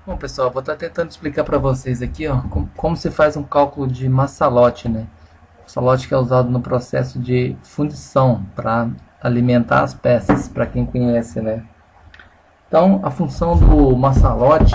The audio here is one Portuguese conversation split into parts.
Bom, pessoal, vou estar tentando explicar para vocês aqui, ó, como se faz um cálculo de massalote, né? Massalote que é usado no processo de fundição para alimentar as peças, para quem conhece, né? Então, a função do massalote,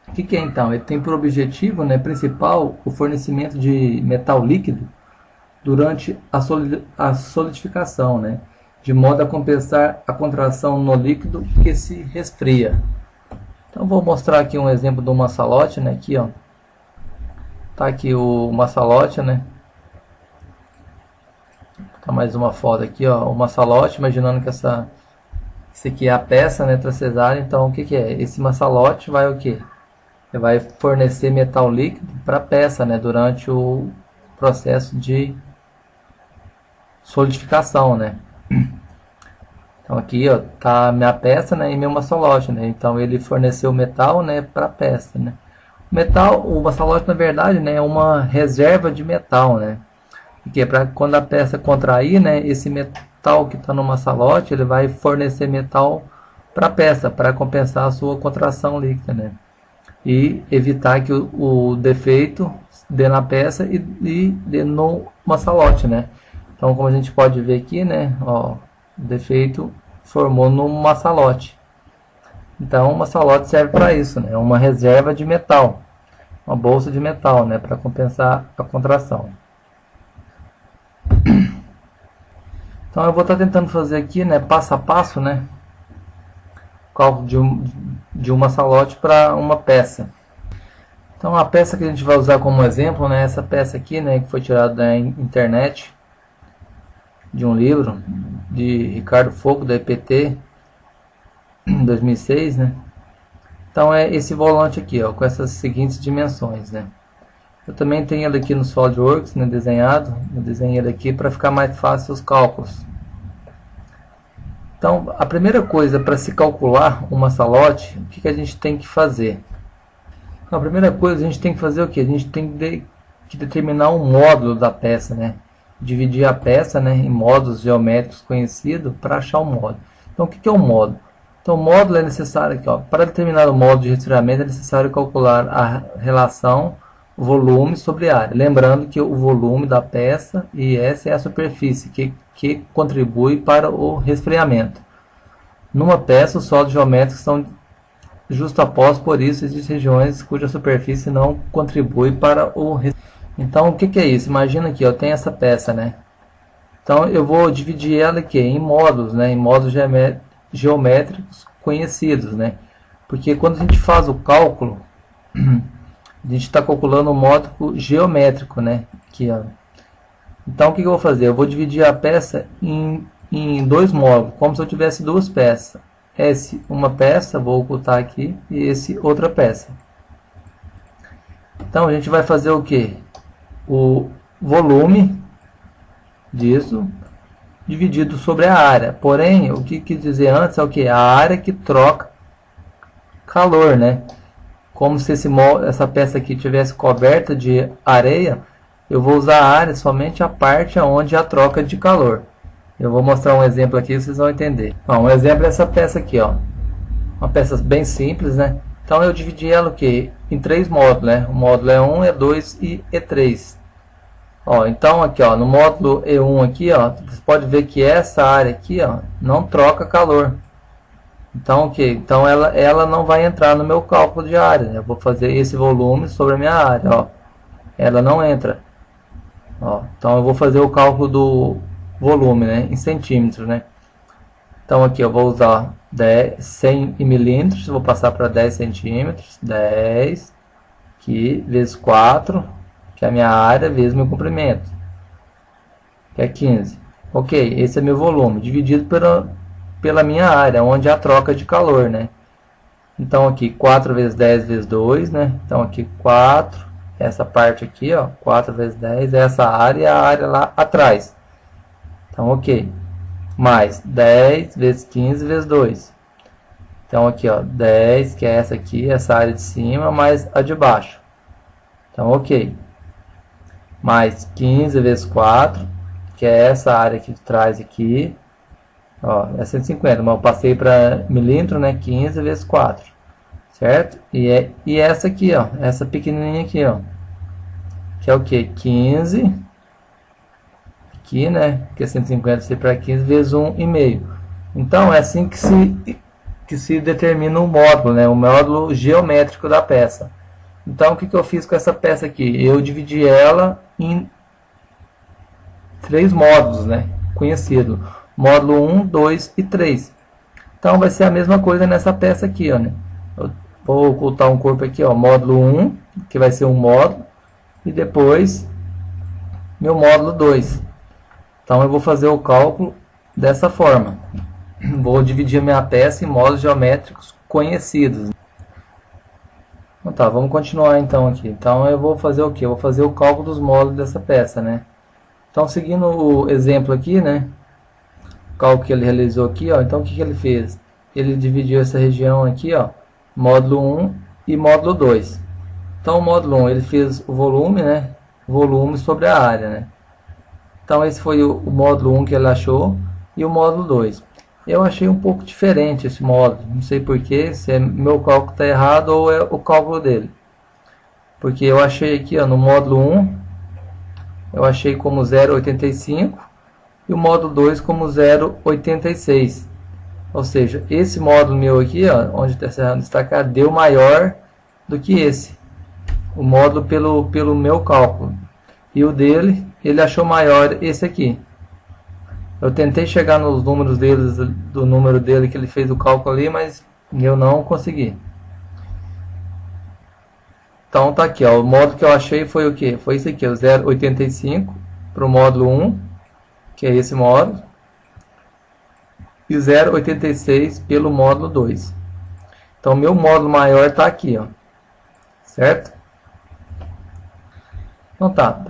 o que é então? Ele tem por objetivo, né, principal, o fornecimento de metal líquido durante a solidificação, né? De modo a compensar a contração no líquido que se resfria. Então vou mostrar aqui um exemplo do massalote, né? Aqui, ó, tá aqui o massalote, né? Tá mais uma foto aqui, ó, o massalote, imaginando que isso aqui é a peça, né, transcessária. Então o que que é? Esse massalote vai o quê? Ele vai fornecer metal líquido para a peça, né, durante o processo de solidificação, né? Então aqui, ó, tá a minha peça, né, e meu massalote, né? Então ele forneceu metal, né, para a peça, né? Metal, o massalote na verdade, né, é uma reserva de metal, né? Porque para quando a peça contrair, né, esse metal que está no massalote, ele vai fornecer metal para a peça, para compensar a sua contração líquida, né? E evitar que o defeito dê na peça e dê no massalote, né? Então, como a gente pode ver aqui, né, ó, o defeito formou no massalote. Então, o massalote serve para isso, né? É uma reserva de metal, uma bolsa de metal, né, para compensar a contração. Então eu vou estar tentando fazer aqui, né, passo a passo, né, cálculo de um massalote para uma peça. Então a peça que a gente vai usar como exemplo, né, essa peça aqui, né, que foi tirada da internet, de um livro de Ricardo Fogo, da EPT, em 2006, né. Então é esse volante aqui, ó, com essas seguintes dimensões, né. Eu também tenho ele aqui no SolidWorks, né, desenhado. Eu desenhei ele aqui para ficar mais fácil os cálculos. Então, a primeira coisa para se calcular um massalote, o que a gente tem que fazer? Então, a primeira coisa a gente tem que fazer o que? A gente tem que determinar um módulo da peça, né? Dividir a peça, né, em módulos geométricos conhecidos para achar o módulo. Então, o que é o módulo? Então, o módulo é necessário aqui, ó, para determinar o módulo de resfriamento é necessário calcular a relação volume sobre área. Lembrando que o volume da peça e essa é a superfície que contribui para o resfriamento. Numa peça, os sólidos geométricos são justapostos, por isso existem regiões cuja superfície não contribui para o resfriamento. Então, o que é isso? Imagina aqui, eu tenho essa peça, né? Então, eu vou dividir ela aqui em módulos, né? Em módulos geométricos conhecidos, né? Porque quando a gente faz o cálculo, a gente está calculando o módulo geométrico, né? Aqui, ó. Então, o que eu vou fazer? Eu vou dividir a peça em dois módulos, como se eu tivesse duas peças. Esse, uma peça, vou ocultar aqui, e esse, outra peça. Então, a gente vai fazer o que? O volume disso dividido sobre a área. Porém, o que quis dizer antes é o que? A área que troca calor, né? Como se essa peça aqui tivesse coberta de areia, eu vou usar a área somente a parte onde há troca de calor. Eu vou mostrar um exemplo aqui, vocês vão entender. Bom, um exemplo é essa peça aqui, ó. Uma peça bem simples, né? Então eu dividi ela o quê? Em três módulos, né? O módulo E1, E2 e E3. Ó, então aqui, ó, no módulo E1 aqui, ó, você pode ver que essa área aqui, ó, não troca calor. Então, ok, então ela não vai entrar no meu cálculo de área, né? Eu vou fazer esse volume sobre a minha área, ó. Ela não entra. Ó, então eu vou fazer o cálculo do volume, né, em centímetros, né? Então aqui eu vou usar 100 milímetros, vou passar para 10 centímetros, 10 aqui, vezes 4, que é a minha área, vezes meu comprimento, que é 15. Ok, esse é meu volume, dividido pela minha área, onde há troca de calor, né? Então aqui 4 vezes 10 vezes 2, né? Então aqui 4, essa parte aqui, ó, 4 vezes 10, essa área e a área lá atrás. Então ok. Mais 10 vezes 15 vezes 2. Então aqui, ó, 10, que é essa aqui, essa área de cima, mais a de baixo. Então ok. Mais 15 vezes 4, que é essa área que traz aqui. Ó, é 150, mas eu passei para milímetro, né? 15 vezes 4. certo? E essa aqui, ó, essa pequenininha aqui, ó, que é o que? 15, aqui, né, que é 150 ser para 15 vezes 1,5. Então, é assim que se determina o módulo, né, o módulo geométrico da peça. Então, o que eu fiz com essa peça aqui? Eu dividi ela em 3 módulos, né, conhecido. Módulo 1, 2 e 3. Então, vai ser a mesma coisa nessa peça aqui, ó, né. Eu vou ocultar um corpo aqui, ó, módulo 1, que vai ser um módulo, e depois meu módulo 2. Então, eu vou fazer o cálculo dessa forma. Vou dividir a minha peça em módulos geométricos conhecidos. Então tá, vamos continuar então aqui. Então eu vou fazer o que? Eu vou fazer o cálculo dos módulos dessa peça, né? Então seguindo o exemplo aqui, né? O cálculo que ele realizou aqui, ó. Então o que ele fez? Ele dividiu essa região aqui, ó, módulo 1 e módulo 2. Então o módulo 1 ele fez o volume, né? Volume sobre a área, né? Então esse foi o módulo 1 que ele achou e o módulo 2. Eu achei um pouco diferente esse módulo, não sei porquê, se meu cálculo está errado ou é o cálculo dele. Porque eu achei aqui, ó, no módulo 1, eu achei como 0,85 e o módulo 2 como 0,86. Ou seja, esse módulo meu aqui, ó, onde está destacado, deu maior do que esse. O módulo pelo meu cálculo. E o dele, ele achou maior esse aqui. Eu tentei chegar nos números deles, do número dele que ele fez o cálculo ali, mas eu não consegui. Então tá aqui, ó, o módulo que eu achei foi o que? Foi esse aqui, o 0,85 para o módulo 1, que é esse módulo, e 0,86 pelo módulo 2. Então meu módulo maior está aqui, ó, certo? Então tá.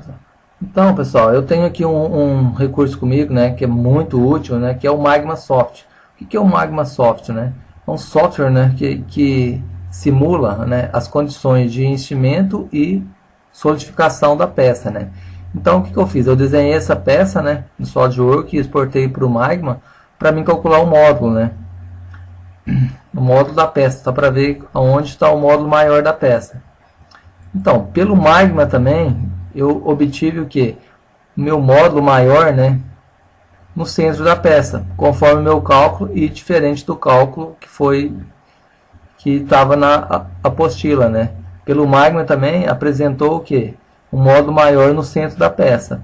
Então, pessoal, eu tenho aqui um recurso comigo, né, que é muito útil, né, que é o MagmaSoft. O que é o MagmaSoft, né? É um software, né, que simula, né, as condições de enchimento e solidificação da peça, né? Então, o que eu fiz? Eu desenhei essa peça, né, no SolidWorks e exportei para o Magma para mim calcular o módulo, né? O módulo da peça, só para ver onde está o módulo maior da peça. Então, pelo Magma também eu obtive o que? O meu módulo maior, né, no centro da peça, conforme o meu cálculo e diferente do cálculo que estava na apostila, né. Pelo Magma também apresentou o que? Um módulo maior no centro da peça.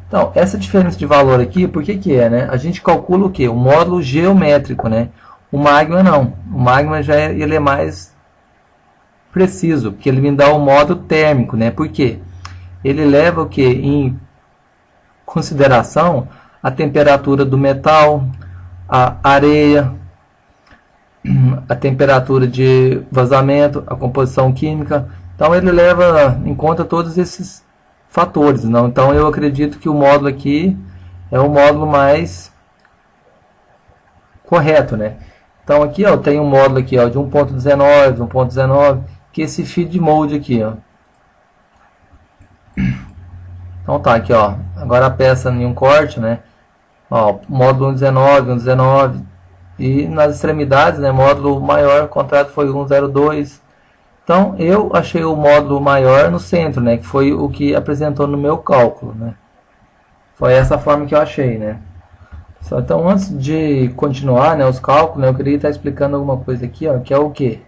Então, essa diferença de valor aqui, por que é, né? A gente calcula o que? O módulo geométrico, né. O Magma não. O Magma ele é mais preciso, porque ele me dá o módulo térmico, né. Por quê? Ele leva o que em consideração a temperatura do metal, a areia, a temperatura de vazamento, a composição química. Então ele leva em conta todos esses fatores, não? Então eu acredito que o módulo aqui é o módulo mais correto, né? Então aqui, ó, tem um módulo aqui, ó, de 1.19, 1.19, que é esse feed mode aqui, ó. Então tá aqui, ó, agora a peça em um corte, né, ó, módulo 1.19, 1.19 e nas extremidades, né, módulo maior, o contrato foi 1.02. Então eu achei o módulo maior no centro, né, que foi o que apresentou no meu cálculo, né. Foi essa forma que eu achei, né. Então antes de continuar, né, os cálculos, né, eu queria estar explicando alguma coisa aqui, ó, que é o que?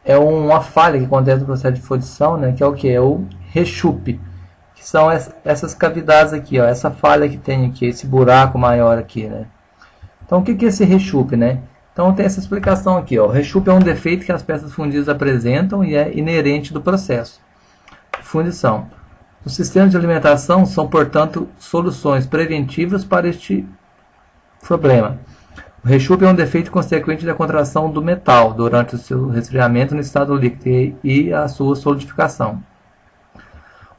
É uma falha que acontece no processo de fundição, né, que é o que? É o rechupe. Que são essas cavidades aqui, ó, essa falha que tem aqui, esse buraco maior aqui, né? Então, o que é esse rechupe, né? Então, tem essa explicação aqui, ó. O rechupe é um defeito que as peças fundidas apresentam e é inerente do processo de fundição. Os sistemas de alimentação são, portanto, soluções preventivas para este problema. O rechupe é um defeito consequente da contração do metal durante o seu resfriamento no estado líquido e a sua solidificação.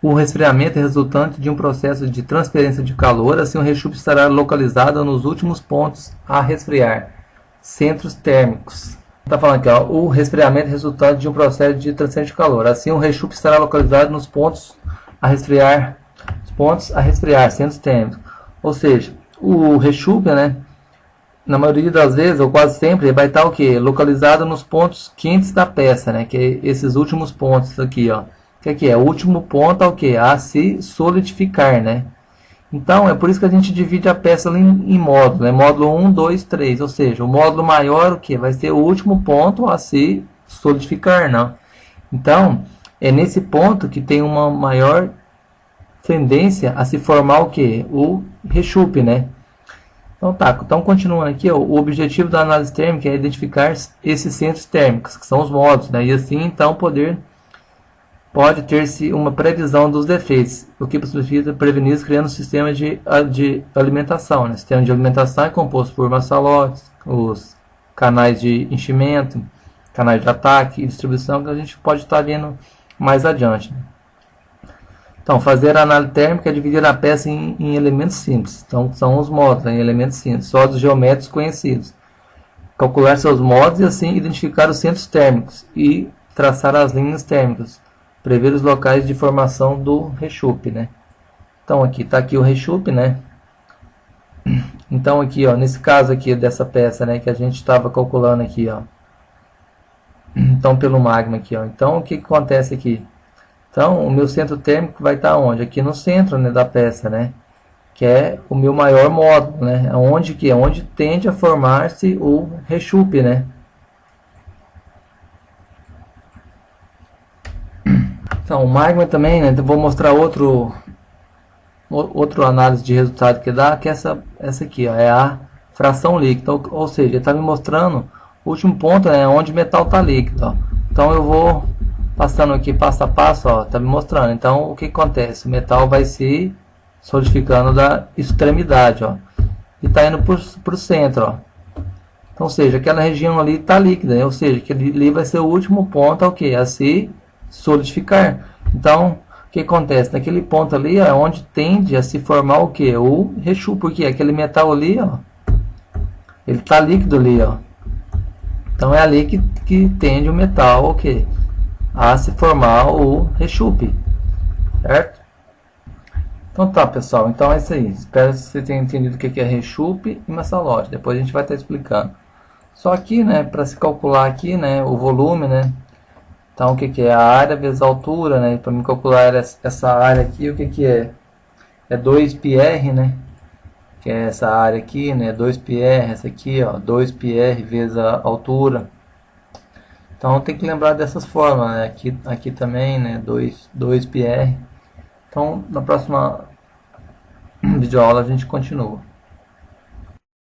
O resfriamento é resultante de um processo de transferência de calor, assim o rechupe estará localizado nos últimos pontos a resfriar, centros térmicos. Está falando aqui, ó, o resfriamento é resultante de um processo de transferência de calor, assim o rechupe estará localizado nos pontos a resfriar, centros térmicos. Ou seja, o rechupe, né, na maioria das vezes, ou quase sempre, ele vai estar o quê? Localizado nos pontos quentes da peça, né? Que é esses últimos pontos aqui, ó. Que é? O último ponto é o quê? A se solidificar, né? Então, é por isso que a gente divide a peça em módulos, né? Módulo 1, 2, 3. Ou seja, o módulo maior, o que? Vai ser o último ponto a se solidificar, não? Então, é nesse ponto que tem uma maior tendência a se formar o que? O rechupe, né? Então tá, então continuando aqui, ó, o objetivo da análise térmica é identificar esses centros térmicos, que são os módulos, né? E assim então pode ter-se uma previsão dos defeitos, o que possibilita prevenir criando um sistema de alimentação, né? O sistema de alimentação é composto por maçalotes, os canais de enchimento, canais de ataque e distribuição, que a gente pode estar vendo mais adiante, né? Então, fazer a análise térmica é dividir a peça em elementos simples. Então, são os módulos, né, em elementos simples, sólidos geométricos conhecidos. Calcular seus módulos e assim identificar os centros térmicos e traçar as linhas térmicas. Prever os locais de formação do rechupe, né? Então, aqui está aqui o rechupe, né? Então, aqui, ó, nesse caso aqui dessa peça, né, que a gente estava calculando aqui, ó. Então, pelo magma aqui, ó. Então, o que acontece aqui? Então, o meu centro térmico vai estar onde? Aqui no centro, né, da peça, né? Que é o meu maior módulo, né? Onde que é? Onde tende a formar-se o rechupe, né? Então, o magma também, né? Vou mostrar outro análise de resultado que dá, que é essa aqui, ó, é a fração líquida. Ou seja, está me mostrando o último ponto, né? Onde o metal está líquido, ó. Então, eu vou passando aqui passo a passo, ó, tá me mostrando. Então, o que acontece? O metal vai se solidificando da extremidade, ó, e tá indo para o centro, ó. Então, ou seja, aquela região ali está líquida, né? Ou seja, que ali vai ser o último ponto, o que? A se solidificar. Então, o que acontece? Naquele ponto ali é onde tende a se formar o que? O rechupe, porque aquele metal ali, ó, ele está líquido ali, ó. Então, é ali que tende o metal, o que? A se formar o rechupe, certo? Então tá, pessoal, então é isso aí. Espero que você tenha entendido o que é rechupe e maçalote. Depois a gente vai estar explicando. Só aqui, né, para se calcular aqui, né, o volume, né? Então o que é a área vezes a altura, né? Para me calcular essa área aqui, o que é? É 2πr, né? Que é essa área aqui, né? 2πr, essa aqui, ó, 2πr vezes a altura. Então tem que lembrar dessas formas, né? Aqui também, né? 2πr. Então na próxima videoaula a gente continua.